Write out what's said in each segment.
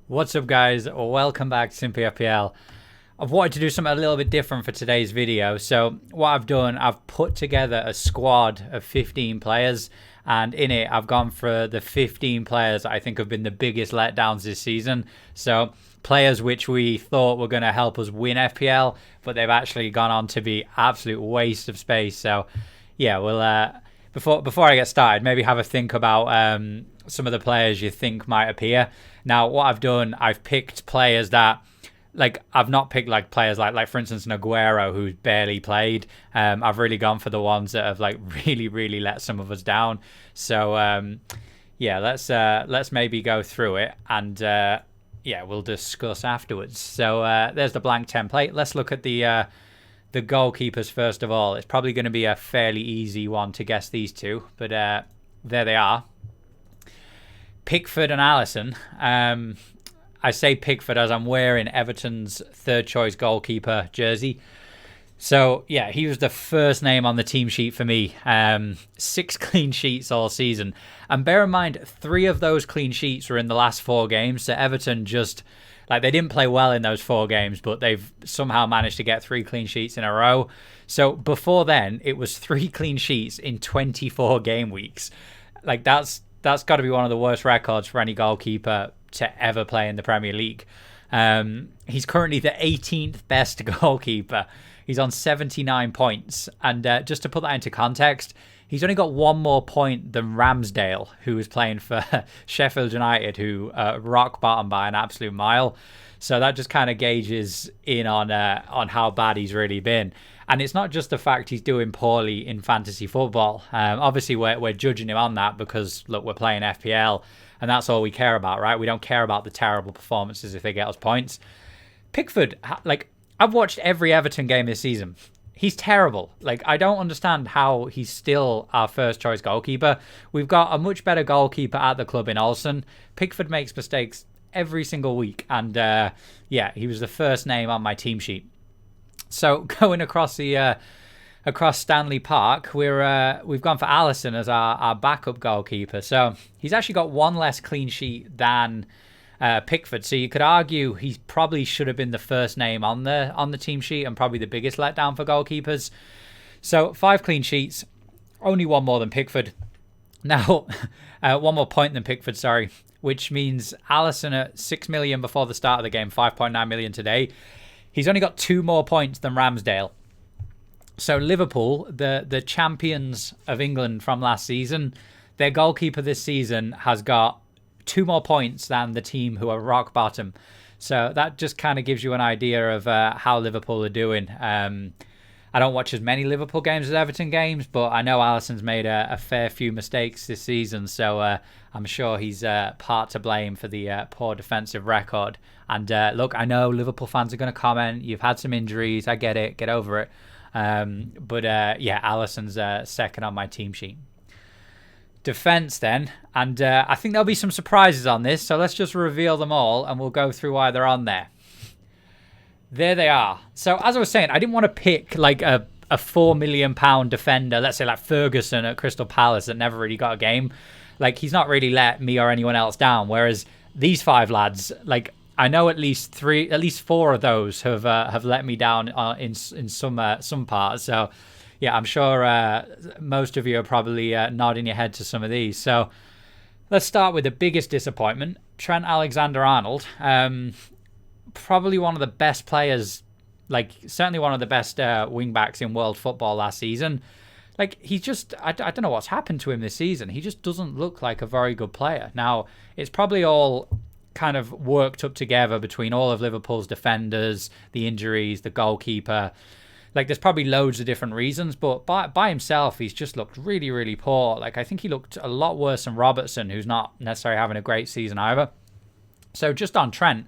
What's up, guys? Welcome back to Simply FPL. I've wanted to do something a little bit different for today's video. So what I've done, I've put together a squad of 15 players, and in it I've gone for the 15 players I think have been the biggest letdowns this season. So players which we thought were going to help us win FPL, but they've actually gone on to be absolute waste of space. So yeah, we'll before I get started, maybe have a think about some of the players you think might appear. Now, what I've done, I've picked players that, like, I've not picked like players like for instance, an Aguero who's barely played. I've really gone for the ones that have like really let some of us down. So yeah, let's maybe go through it and yeah, we'll discuss afterwards. So there's the blank template. Let's look at the goalkeepers first of all. It's probably going to be a fairly easy one to guess these two, but there they are. Pickford and Alisson. I say Pickford as I'm wearing Everton's third choice goalkeeper jersey. So yeah, he was the first name on the team sheet for me. 6 clean sheets all season. And bear in mind, 3 of those clean sheets were in the last 4 games. So Everton just, like, they didn't play well in those 4 games, but they've somehow managed to get 3 clean sheets in a row. So before then, it was 3 clean sheets in 24 game weeks. Like, that's got to be one of the worst records for any goalkeeper to ever play in the Premier League. He's currently the 18th best goalkeeper. He's on 79 points. And just to put that into context, he's only got 1 more point than Ramsdale, who was playing for Sheffield United, who rock bottom by an absolute mile. So that just kind of gauges in on how bad he's really been. And it's not just the fact he's doing poorly in fantasy football. Obviously, we're judging him on that because, look, we're playing FPL, and that's all we care about, right? We don't care about the terrible performances if they get us points. Pickford, like, I've watched every Everton game this season. He's terrible. Like, I don't understand how he's still our first choice goalkeeper. We've got a much better goalkeeper at the club in Olsen. Pickford makes mistakes every single week, and yeah, he was the first name on my team sheet. So going across the across Stanley Park, we've gone for Alisson as our backup goalkeeper. So he's actually got 1 less clean sheet than Pickford. So you could argue he probably should have been the first name on the team sheet and probably the biggest letdown for goalkeepers. So 5 clean sheets, only 1 more than Pickford. Now 1 more point than Pickford, sorry, which means Alisson at 6 million before the start of the game, 5.9 million today. He's only got 2 more points than Ramsdale. So Liverpool, the champions of England from last season, their goalkeeper this season has got 2 more points than the team who are rock bottom. So that just kind of gives you an idea of how Liverpool are doing. I don't watch as many Liverpool games as Everton games, but I know Alisson's made a fair few mistakes this season, so I'm sure he's part to blame for the poor defensive record. And look, I know Liverpool fans are going to comment, you've had some injuries, I get it, get over it. But yeah, Alisson's second on my team sheet. Defense then, and I think there'll be some surprises on this, so let's just reveal them all and we'll go through why they're on there. There they are. So as I was saying, I didn't want to pick like a £4 million defender, let's say like Ferguson at Crystal Palace that never really got a game. Like, he's not really let me or anyone else down. Whereas these 5 lads, like, I know at least 4 of those have let me down in some parts. So yeah, I'm sure most of you are probably nodding your head to some of these. So let's start with the biggest disappointment, Trent Alexander-Arnold. Probably one of the best players, like certainly one of the best wing backs in world football last season. Like, he just, I don't know what's happened to him this season. He just doesn't look like a very good player. Now, it's probably all kind of worked up together between all of Liverpool's defenders, the injuries, the goalkeeper. Like, there's probably loads of different reasons, but by himself, he's just looked really poor. Like, I think he looked a lot worse than Robertson, who's not necessarily having a great season either. So just on Trent,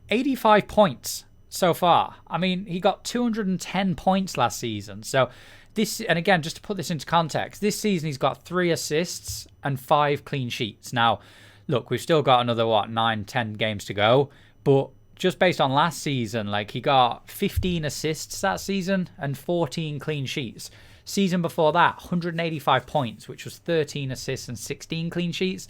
85 points so far. I mean, he got 210 points last season. So this, and again, just to put this into context, this season he's got 3 assists and 5 clean sheets. Now, look, we've still got another, 9-10 games to go, but just based on last season, like, he got 15 assists that season and 14 clean sheets. Season before that, 185 points, which was 13 assists and 16 clean sheets.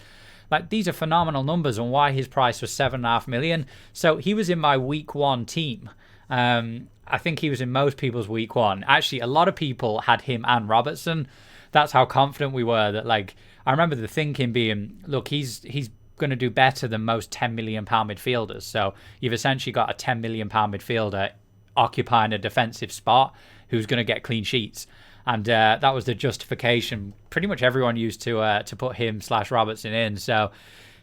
Like, these are phenomenal numbers and why his price was 7.5 million. So he was in my week 1 team. I think he was in most people's week 1. Actually, a lot of people had him and Robertson. That's how confident we were that, like, I remember the thinking being, look, he's going to do better than most £10 million midfielders. So you've essentially got a £10 million midfielder occupying a defensive spot who's going to get clean sheets. And that was the justification pretty much everyone used to put him/Robertson in. So,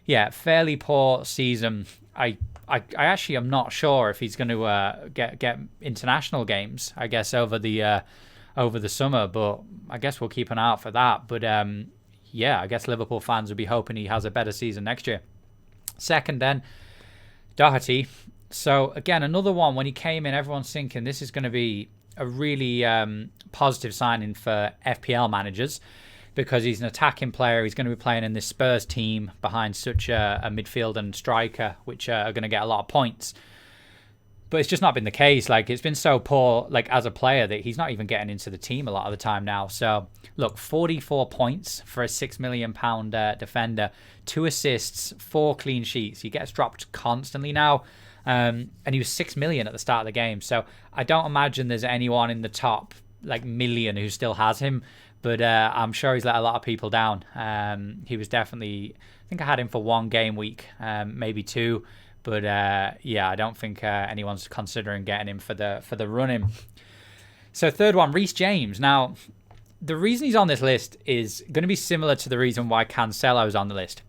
yeah, fairly poor season. I actually am not sure if he's going to get international games, I guess, over the summer. But I guess we'll keep an eye out for that. But, yeah, I guess Liverpool fans will be hoping he has a better season next year. Second, then, Doherty. So, again, another one, when he came in, everyone's thinking this is going to be a really positive signing for FPL managers because he's an attacking player. He's going to be playing in this Spurs team behind such a midfield and striker, which are going to get a lot of points. But it's just not been the case. Like, it's been so poor, like, as a player that he's not even getting into the team a lot of the time now. So, look, 44 points for a £6 million defender, 2 assists, 4 clean sheets. He gets dropped constantly now. And he was 6 million at the start of the game. So I don't imagine there's anyone in the top, like, million who still has him. But I'm sure he's let a lot of people down. He was definitely, I think I had him for 1 game week, maybe 2. But yeah, I don't think anyone's considering getting him for the run-in. So third one, Reese James. Now, the reason he's on this list is going to be similar to the reason why Cancelo's on the list.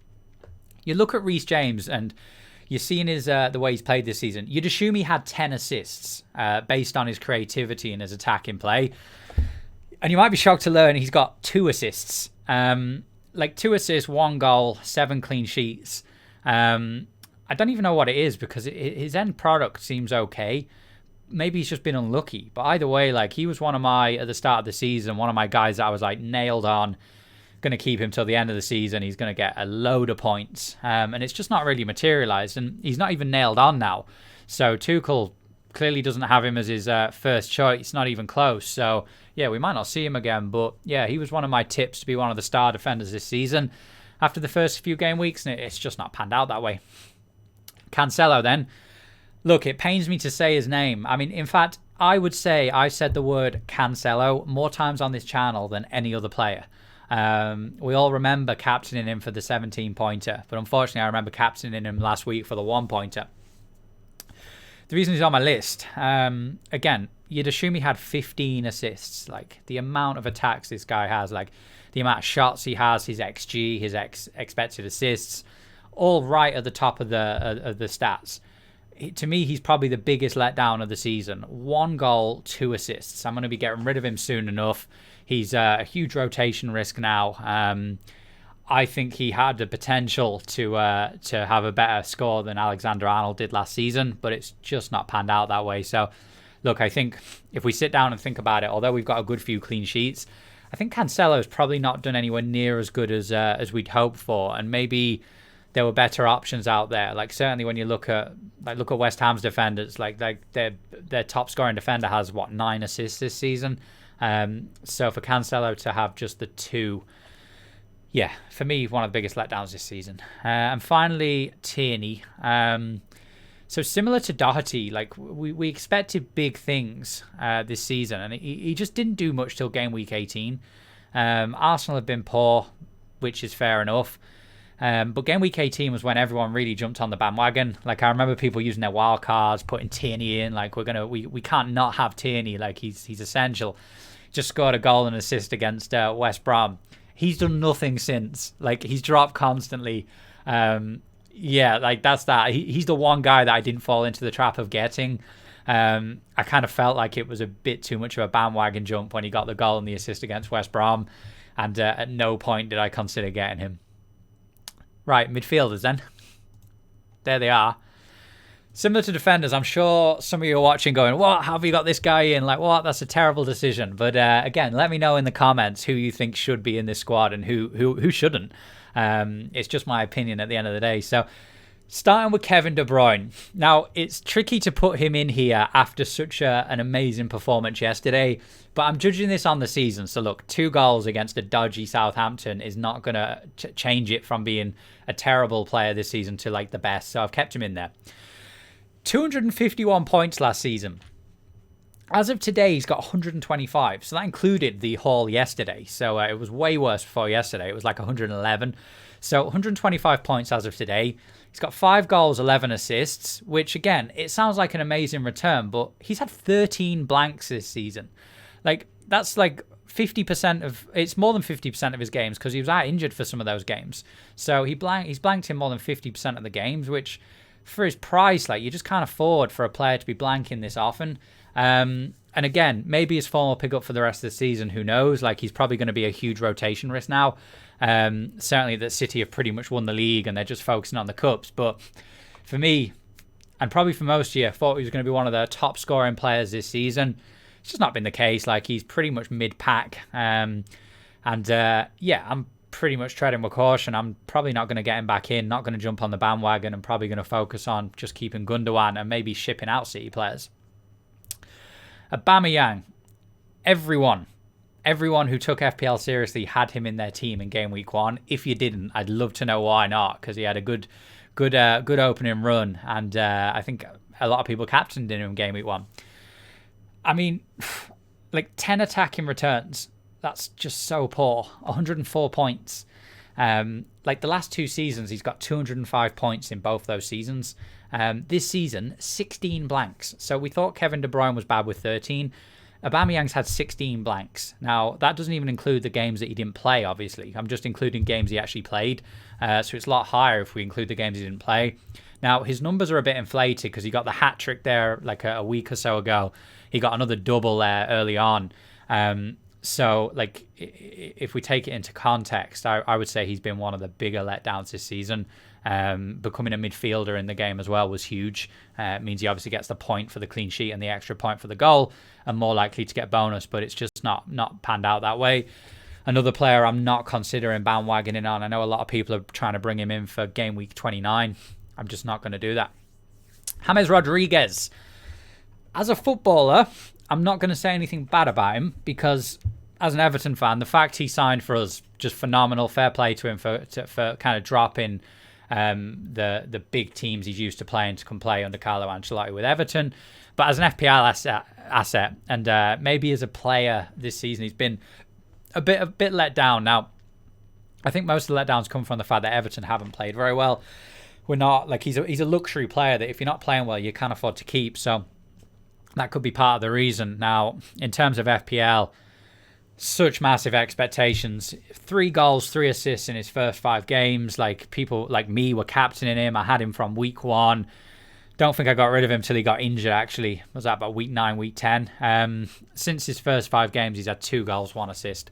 You look at Reese James and you're seeing his the way he's played this season. You'd assume he had 10 assists based on his creativity and his attacking play. And you might be shocked to learn he's got 2 assists. Like 2 assists, 1 goal, 7 clean sheets. I don't even know what it is because his end product seems okay. Maybe he's just been unlucky. But either way, like, he was one of my, at the start of the season, one of my guys that I was like nailed on. Going to keep him till the end of the season. He's going to get a load of points. And it's just not really materialized. And he's not even nailed on now. So Tuchel clearly doesn't have him as his first choice. Not even close. So yeah, we might not see him again. But yeah, he was one of my tips to be one of the star defenders this season. After the first few game weeks, and it's just not panned out that way. Cancelo then. Look, it pains me to say his name. I mean, in fact, I would say I've said the word Cancelo more times on this channel than any other player. We all remember captaining him for the 17-pointer, but unfortunately I remember captaining him last week for the 1-pointer. The reason he's on my list, again, you'd assume he had 15 assists. Like, the amount of attacks this guy has, like the amount of shots he has, his XG, his expected assists, all right at the top of the stats. To me, he's probably the biggest letdown of the season. 1 goal, 2 assists. I'm going to be getting rid of him soon enough. He's a huge rotation risk now. I think he had the potential to have a better score than Alexander Arnold did last season, but it's just not panned out that way. So, look, I think if we sit down and think about it, although we've got a good few clean sheets, I think Cancelo's probably not done anywhere near as good as we'd hoped for, and maybe there were better options out there. Like, certainly when you look at West Ham's defenders, like their top scoring defender has 9 assists this season. So for Cancelo to have just the 2, yeah, for me, one of the biggest letdowns this season. And finally, Tierney. So similar to Doherty, like we expected big things this season, and he just didn't do much till game week 18. Arsenal have been poor, which is fair enough. But game week 18 was when everyone really jumped on the bandwagon. Like, I remember people using their wild cards, putting Tierney in. Like, we can't not have Tierney. Like, he's essential. Just scored a goal and assist against West Brom. He's done nothing since. Like, he's dropped constantly. Yeah, like, that's that. He's the one guy that I didn't fall into the trap of getting. I kind of felt like it was a bit too much of a bandwagon jump when he got the goal and the assist against West Brom. And at no point did I consider getting him. Right, midfielders then. There they are. Similar to defenders, I'm sure some of you are watching going, what, how have you got this guy in? Like, what? That's a terrible decision. But again, let me know in the comments who you think should be in this squad and who shouldn't. It's just my opinion at the end of the day. So Starting with Kevin De Bruyne. Now, it's tricky to put him in here after such an amazing performance yesterday, but I'm judging this on the season. So look, 2 goals against a dodgy Southampton is not going to change it from being a terrible player this season to like the best. So I've kept him in there. 251 points last season. As of today, he's got 125. So that included the haul yesterday. So it was way worse before yesterday. It was like 111. So 125 points as of today. He's got 5 goals, 11 assists, which again, it sounds like an amazing return, but he's had 13 blanks this season. Like, that's like 50% of, it's more than 50% of his games because he was out injured for some of those games. So he's blanked in more than 50% of the games, which for his price, like, you just can't afford for a player to be blanking this often. And again, maybe his form will pick up for the rest of the season. Who knows? Like, he's probably going to be a huge rotation risk now. Certainly that City have pretty much won the league and they're just focusing on the cups. But for me, and probably for most of you, I thought he was going to be one of the top scoring players this season. It's just not been the case. Like, he's pretty much mid-pack. Yeah, I'm pretty much treading with caution. I'm probably not going to get him back in, not going to jump on the bandwagon. I'm probably going to focus on just keeping Gundogan and maybe shipping out City players. Aubameyang, everyone who took FPL seriously had him in their team in game week 1. If you didn't, I'd love to know why not, because he had a good opening run, and I think a lot of people captained him in game week 1. I mean, like 10 attacking returns. That's just so poor. 104 points. Like the last 2 seasons, he's got 205 points in both those seasons. This season, 16 blanks. So we thought Kevin De Bruyne was bad with 13. Aubameyang's had 16 blanks. Now, that doesn't even include the games that he didn't play, obviously. I'm just including games he actually played. So it's a lot higher if we include the games he didn't play. Now, his numbers are a bit inflated because he got the hat-trick there like a week or so ago. He got another double there early on. So, like, if we take it into context, I would say he's been one of the bigger letdowns this season. Becoming a midfielder in the game as well was huge. It means he obviously gets the point for the clean sheet and the extra point for the goal, and more likely to get bonus, but it's just not panned out that way. Another player I'm not considering bandwagoning on. I know a lot of people are trying to bring him in for game week 29. I'm just not going to do that. James Rodriguez. As a footballer, I'm not going to say anything bad about him because as an Everton fan, the fact he signed for us, just phenomenal. Fair play to him for kind of dropping the big teams he's used to playing to come play under Carlo Ancelotti with Everton. But as an FPL asset and maybe as a player this season, he's been a bit let down. Now, I think most of the letdowns come from the fact that Everton haven't played very well. We're not, like, he's a luxury player that if you're not playing well, you can't afford to keep. So that could be part of the reason. Now, in terms of FPL, such massive expectations. 3 goals, 3 assists in his first 5 games. Like, people like me were captaining him. I had him from week 1. Don't think I got rid of him till he got injured, actually. Was that about week 9, week 10? Since his first 5 games, he's had 2 goals, 1 assist.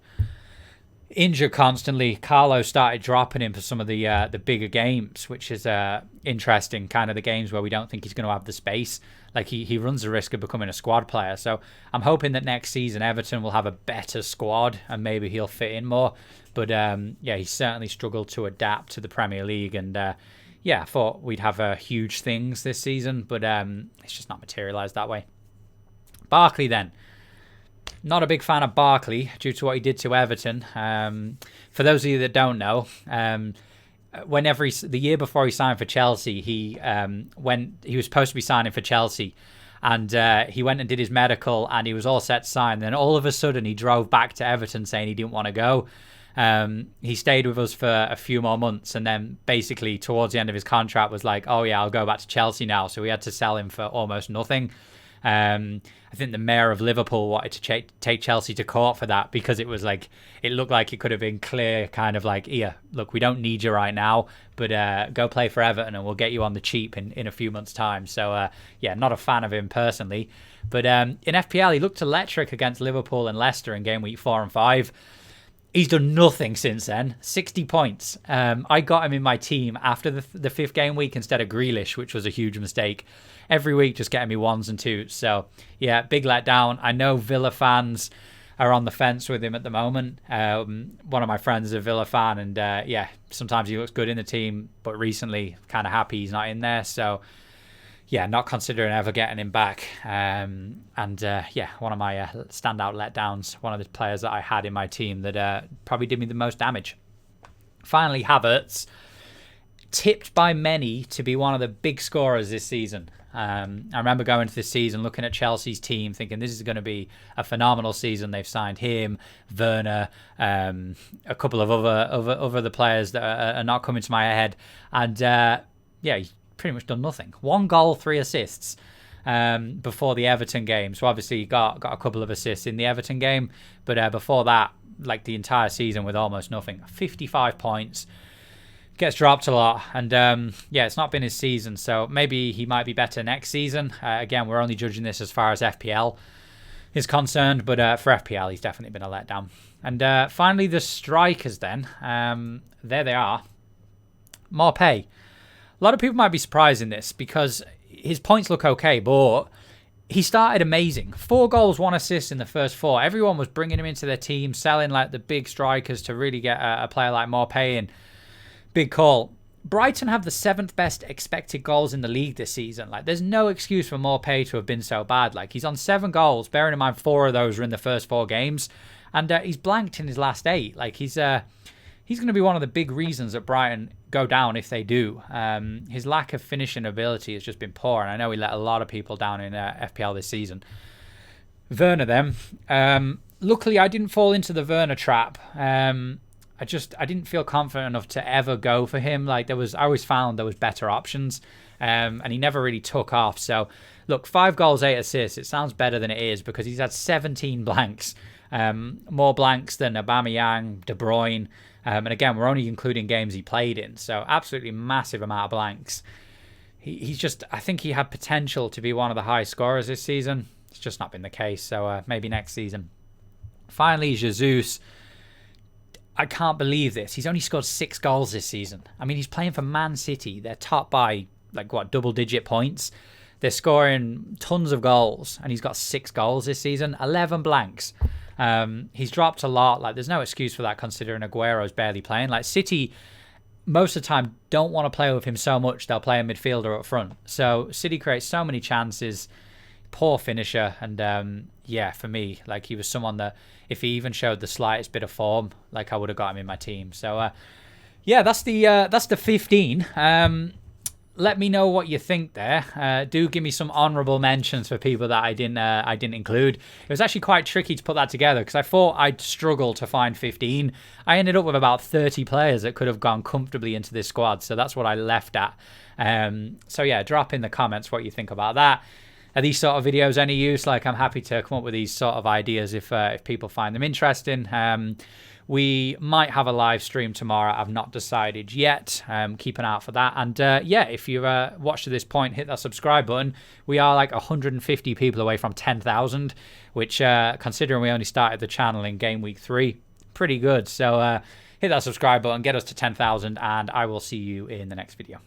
Injured constantly. Carlo started dropping him for some of the bigger games, which is interesting. Kind of the games where we don't think he's going to have the space. Like, he runs the risk of becoming a squad player. So I'm hoping that next season Everton will have a better squad and maybe he'll fit in more. But yeah, he certainly struggled to adapt to the Premier League. And yeah, I thought we'd have huge things this season, but it's just not materialised that way. Barclay then. Not a big fan of Barclay due to what he did to Everton. For those of you that don't know, the year before he signed for Chelsea, when he was supposed to be signing for Chelsea, and he went and did his medical, and he was all set to sign. Then all of a sudden, he drove back to Everton saying he didn't want to go. He stayed with us for a few more months, and then basically towards the end of his contract was like, "Oh yeah, I'll go back to Chelsea now." So we had to sell him for almost nothing. I think the mayor of Liverpool wanted to take Chelsea to court for that because it was like, it looked like it could have been clear, kind of like, yeah, look, we don't need you right now, but go play for Everton and we'll get you on the cheap in a few months' time. So yeah, not a fan of him personally. But in FPL, he looked electric against Liverpool and Leicester in game week 4 and 5. He's done nothing since then. 60 points. I got him in my team after the 5th game week instead of Grealish, which was a huge mistake. Every week just getting me 1s and 2s. So, yeah, big letdown. I know Villa fans are on the fence with him at the moment. One of my friends is a Villa fan, and yeah, sometimes he looks good in the team, but recently kind of happy he's not in there. So yeah, not considering ever getting him back. And yeah, one of my standout letdowns, one of the players that I had in my team that probably did me the most damage. Finally, Havertz, tipped by many to be one of the big scorers this season. I remember going into this season, looking at Chelsea's team, thinking this is going to be a phenomenal season. They've signed him, Werner, a couple of other players that are not coming to my head. And yeah, he's pretty much done nothing. 1 goal, 3 assists before the Everton game. So obviously he got a couple of assists in the Everton game. But before that, like the entire season with almost nothing. 55 points. Gets dropped a lot, and yeah, it's not been his season, so maybe he might be better next season. Again, we're only judging this as far as FPL is concerned, but for FPL, he's definitely been a letdown. And finally, the strikers then. There they are. Maupay. A lot of people might be surprised in this because his points look okay, but he started amazing. 4 goals, 1 assist in the first 4. Everyone was bringing him into their team, selling like the big strikers to really get a player like Maupay in. Big call. Brighton have the 7th best expected goals in the league this season. Like, there's no excuse for Maupay to have been so bad. Like, he's on 7 goals, bearing in mind 4 of those are in the first 4 games, and he's blanked in his last 8. Like, he's going to be one of the big reasons that Brighton go down if they do. His lack of finishing ability has just been poor, and I know he let a lot of people down in FPL this season. Werner then. Luckily, I didn't fall into the Werner trap. I didn't feel confident enough to ever go for him. Like I always found there was better options, and he never really took off. So look, 5 goals, 8 assists. It sounds better than it is because he's had 17 blanks, more blanks than Aubameyang, De Bruyne, and again, we're only including games he played in. So absolutely massive amount of blanks. He's just, I think he had potential to be one of the high scorers this season. It's just not been the case. So maybe next season. Finally, Jesus. I can't believe this. He's only scored 6 goals this season. I mean, he's playing for Man City. They're top by, like, what, double-digit points? They're scoring tons of goals, and he's got 6 goals this season. 11 blanks. He's dropped a lot. Like, there's no excuse for that considering Aguero's barely playing. Like, City, most of the time, don't want to play with him so much, they'll play a midfielder up front. So, City creates so many chances. Poor finisher, and yeah, for me, like, he was someone that if he even showed the slightest bit of form, like, I would have got him in my team. So yeah, that's the 15. Let me know what you think there. Do give me some honourable mentions for people that I didn't include. It was actually quite tricky to put that together because I thought I'd struggle to find 15. I ended up with about 30 players that could have gone comfortably into this squad, so that's what I left at. So yeah, drop in the comments what you think about that. Are these sort of videos any use? Like, I'm happy to come up with these sort of ideas if people find them interesting. We might have a live stream tomorrow. I've not decided yet. Keep an eye out for that. And yeah, if you've watched to this point, hit that subscribe button. We are like 150 people away from 10,000, which considering we only started the channel in game week 3, pretty good. So hit that subscribe button, get us to 10,000, and I will see you in the next video.